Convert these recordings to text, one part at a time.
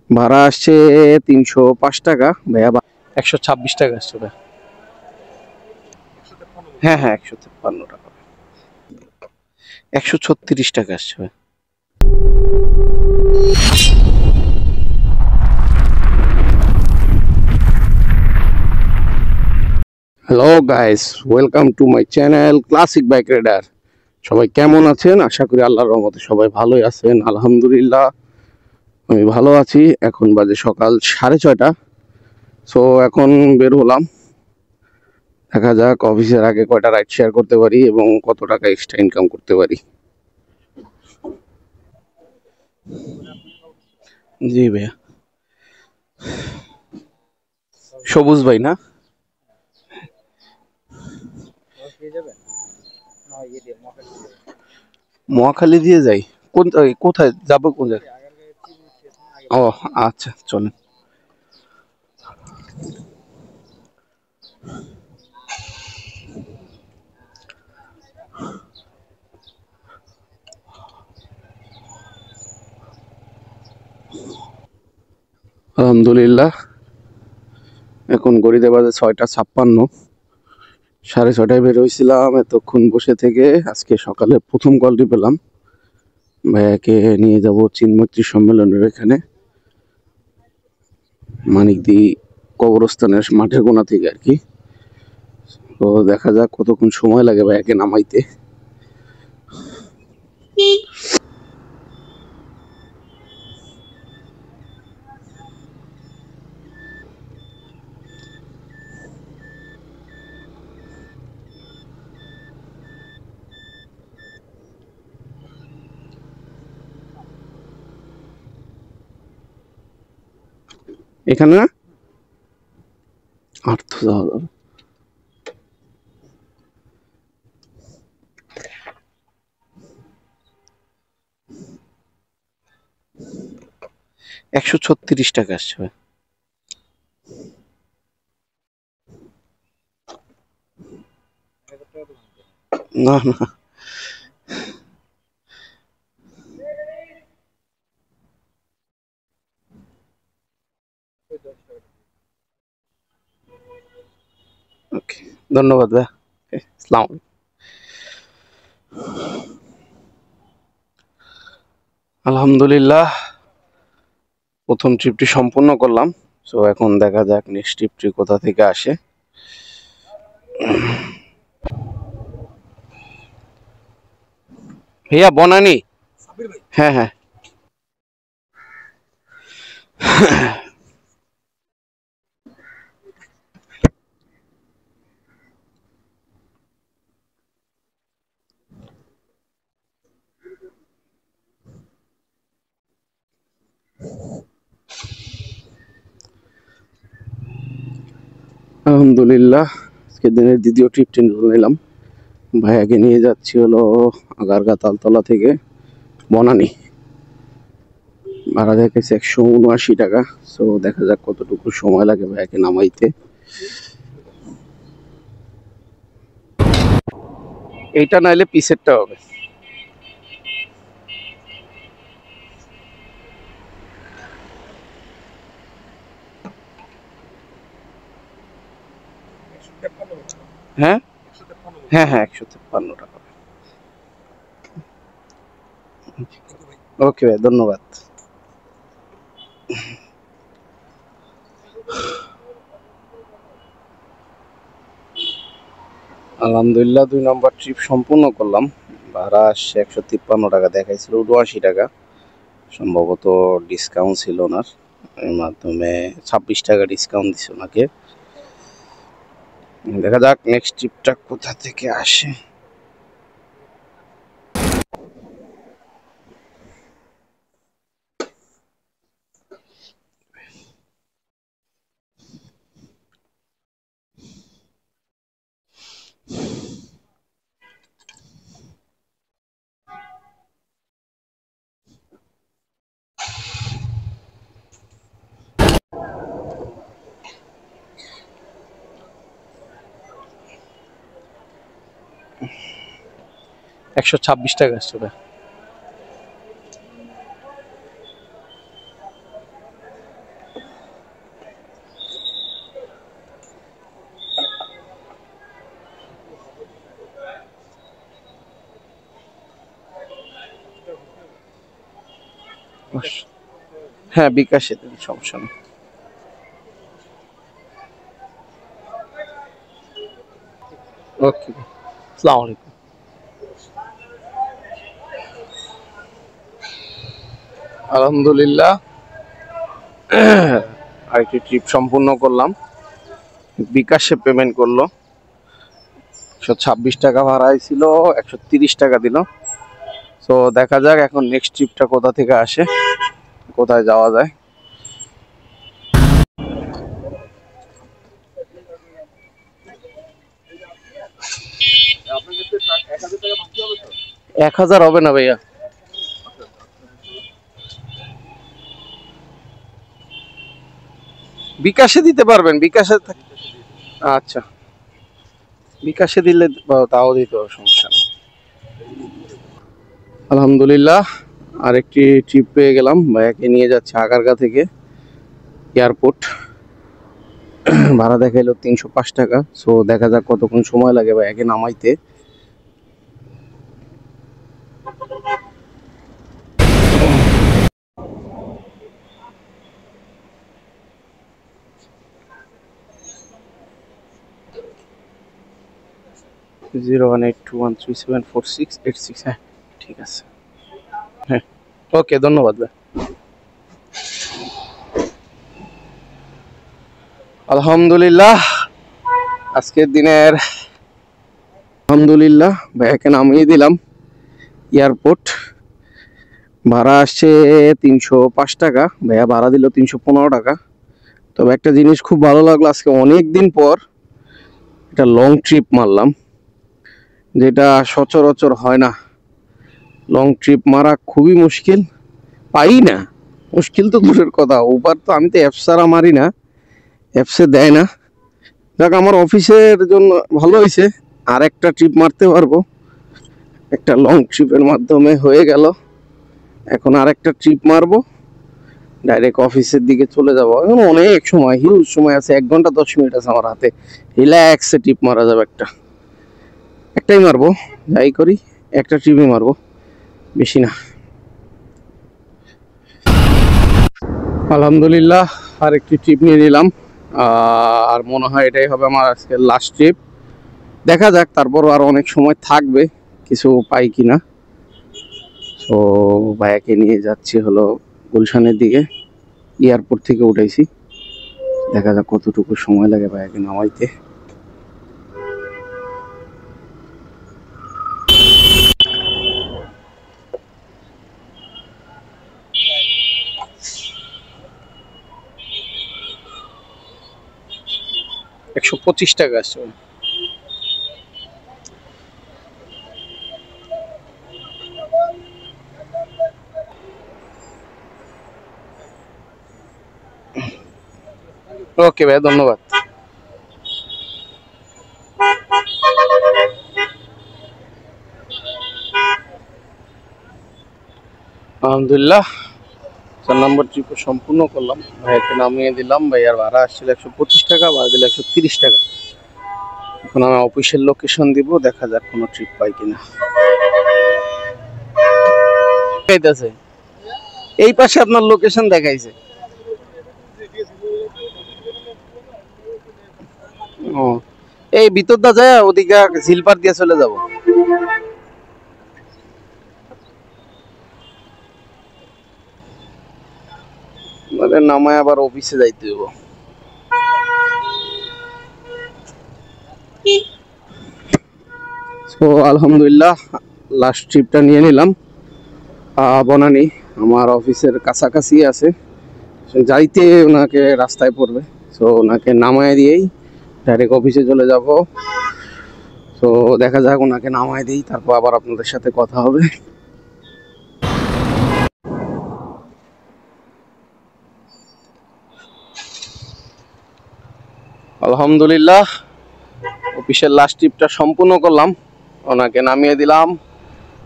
ভাড়া আসছে 305 টাকা ভাইয়া। 126 টাকা আসছে ভাই। হ্যাঁ হ্যাঁ, 153 টাকা। 136 টাকা আসছে ভাই। Hello guys, welcome to my channel classic bike rider. সবাই কেমন আছেন? আশা করি আল্লাহর রহমতে সবাই ভালোই আছেন। আলহামদুলিল্লাহ আমি ভালো আছি। এখন বাজে সকাল 6:30। সো এখন বের হলাম, দেখা যাক অফিসের আগে কয়টা রাইড শেয়ার করতে পারি এবং কত টাকা এক্সট্রা ইনকাম করতে পারি। জি ভাইয়া। সবুজ ভাই না? মহাখালী দিয়ে যাই? কোন কোথায় যাবো, কোন জায়গায়? ও আচ্ছা, চলেন। আলহামদুলিল্লাহ এখন ঘড়িতে বাজে 6:56। 6:30 বের হয়েছিলাম, এতক্ষণ বসে থেকে আজকে সকালে প্রথম কলটি পেলাম। ভাইয়াকে নিয়ে যাব চিন্মৈত্রী সম্মেলনের এখানে, মানিকদি কবরস্থানের মাঠের কোনা থেকে আর কি। তো দেখা যাক কতক্ষণ সময় লাগে ভাইয়াকে নামাইতে। এখানে না আর তো যাওয়া যাবে। $136 আসছে ভাই। না না, ওকে, ধন্যবাদ ভাই। আসসালামু আলাইকুম। আলহামদুলিল্লাহ প্রথম ট্রিপটি সম্পূর্ণ করলাম। সো এখন দেখা যাক নেক্সট ট্রিপটি কোথা থেকে আসে। ভাইয়া বনানি? হ্যাঁ হ্যাঁ। আলহামদুলিল্লাহ আজকের দিনের দ্বিতীয় ট্রিপটি নিলাম। ভাইয়াকে নিয়ে যাচ্ছি হলো আগারগা তালতলা থেকে বনানি। ভাড়া দেখেছে 179 টাকা। সো দেখা যাক কতটুকু সময় লাগে ভাইয়াকে নামাইতে। এইটা নাইলে পিসেরটা হবে। হ্যাঁ হ্যাঁ হ্যাঁ, 153 টাকা। ওকে ভাই, ধন্যবাদ। আলহামদুলিল্লাহ 2 নম্বর ট্রিপ সম্পূর্ণ করলাম। ভাড়া আসছে 153 টাকা, দেখাইছিল 79 টাকা। সম্ভবত ডিসকাউন্ট ছিল ওনার, এর মাধ্যমে 26 টাকা ডিসকাউন্ট দিচ্ছে ওনাকে। দেখা যাক নেক্সট ট্রিপটা কোথা থেকে আসে। $126 আসছে। হ্যাঁ বিকাশে দিন, সমস্যা নেই। ওকে, আসসালামু আলাইকুম। আলহামদুলিল্লাহ আরেকটি ট্রিপ সম্পূর্ণ করলাম। বিকাশে পেমেন্ট করলো, 126 টাকা ভাড়া ছিল, 130 টাকা দিল। তো দেখা যাক এখন নেক্সট ট্রিপটা কোথা থেকে আসে, কোথায় যাওয়া যায়। আপনাদের 1000 টাকা বাকি হবে তো? 1000 হবে না ভাইয়া, বিকাশে দিতে পারবেন। বিকাশে আচ্ছা, বিকাশে দিলে তাও দিতে হবে, সমস্যা নেই। আলহামদুলিল্লাহ আরেকটি ট্রিপ পেয়ে গেলাম। ভাইয়াকে নিয়ে যাচ্ছে আগারগা থেকে এয়ারপোর্ট। ভাড়া দেখাইলো 305 টাকা। সো দেখা যাক কতক্ষণ সময় লাগে ভাইয়াকে নামাইতে। জিরো 182137468 হ্যাঁ ঠিক আছে, হ্যাঁ ওকে ধন্যবাদ ভাই। আলহামদুলিল্লাহ আজকের দিনের আলহামদুলিল্লাহ ভাইয়াকে নামিয়ে দিলাম এয়ারপোর্ট। ভাড়া আসছে 305 টাকা, ভাইয়া ভাড়া দিল 315 টাকা। তবে একটা জিনিস খুব ভালো লাগলো, আজকে অনেক দিন পর একটা লং ট্রিপ মারলাম, যেটা সচরাচর হয় না। লং ট্রিপ মারা খুবই মুশকিল, পাই না। মুশকিল তো দূরের কথা, উবার তো আমি তো অ্যাপস ছাড়া মারি না, অ্যাপসে দেয় না। যাক আমার অফিসের জন্য ভালো হয়েছে, আর একটা ট্রিপ মারতে পারবো। একটা লং ট্রিপের মাধ্যমে হয়ে গেল। এখন আর একটা ট্রিপ মারবো, ডাইরেক্ট অফিসের দিকে চলে যাবো। এখন অনেক সময়, হিউজ সময় আছে, 1 ঘন্টা 10 মিনিট আছে আমার হাতে। রিল্যাক্সে ট্রিপ মারা যাবে, একটাই মারবো। যাই করি একটা ট্রিপই মারবো, বেশি না। আলহামদুলিল্লাহ আরেকটি ট্রিপ নিয়ে নিলাম, আর মনে হয় এটাই হবে আমার আজকের লাস্ট ট্রিপ। দেখা যাক, তারপরও আর অনেক সময় থাকবে, কিছু পাই কিনা। তো ভাইয়াকে নিয়ে যাচ্ছি হলো গুলশানের দিকে, এয়ারপোর্ট থেকে উঠাইছি। দেখা যাক কতটুকু সময় লাগে ভাইয়াকে নামাইতে। $125 আসছে। ওকে ভাই, ধন্যবাদ। আলহামদুলিল্লাহ 4 নম্বর ট্রিপ সম্পূর্ণ করলাম, ভাইয়াকে নামিয়ে দিলাম। ভাইয়ার ভাড়া আসছিল 125 টাকা, ভাড়া দিল 130 টাকা। এখন আমি অফিসের লোকেশন দিব, দেখা যাক কোনো ট্রিপ পাই কিনা। এই পাশে আপনার লোকেশন দেখাইছে। ও এই ভিতরটা যায়, ওদিকে ঝিলপার দিয়ে চলে যাব। মানে নামায় আবার অফিসে যাইতে হবে। তো আলহামদুলিল্লাহ লাস্ট ট্রিপটা নিয়ে নিলাম বনানী, আমার অফিসের কাছাকাছি আছে। যাইতে ওনাকে রাস্তায় পড়বে, তো ওনাকে নামায় দিয়েই ডাইরেক্ট অফিসে চলে যাব। তো দেখা যাক, ওনাকে নামায় দিই, তারপর আবার আপনাদের সাথে কথা হবে। আলহামদুলিল্লাহ অফিসের লাস্ট ট্রিপটা সম্পূর্ণ করলাম, ওনাকে নামিয়ে দিলাম।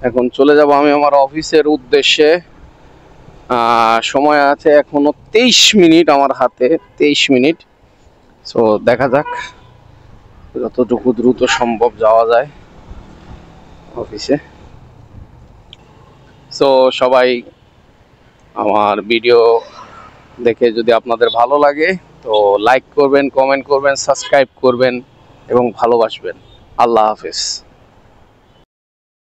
এখন চলে যাব আমি আমার অফিসের উদ্দেশ্যে। সময় আছে এখনো 23 মিনিট আমার হাতে, 23 মিনিট। সো দেখা যাক যতটুকু দ্রুত সম্ভব যাওয়া যায় অফিসে। সো সবাই আমার ভিডিও দেখে যদি আপনাদের ভালো লাগে তো লাইক করবেন, কমেন্ট করবেন, সাবস্ক্রাইব করবেন এবং ভালোবাসবেন। আল্লাহ হাফেজ।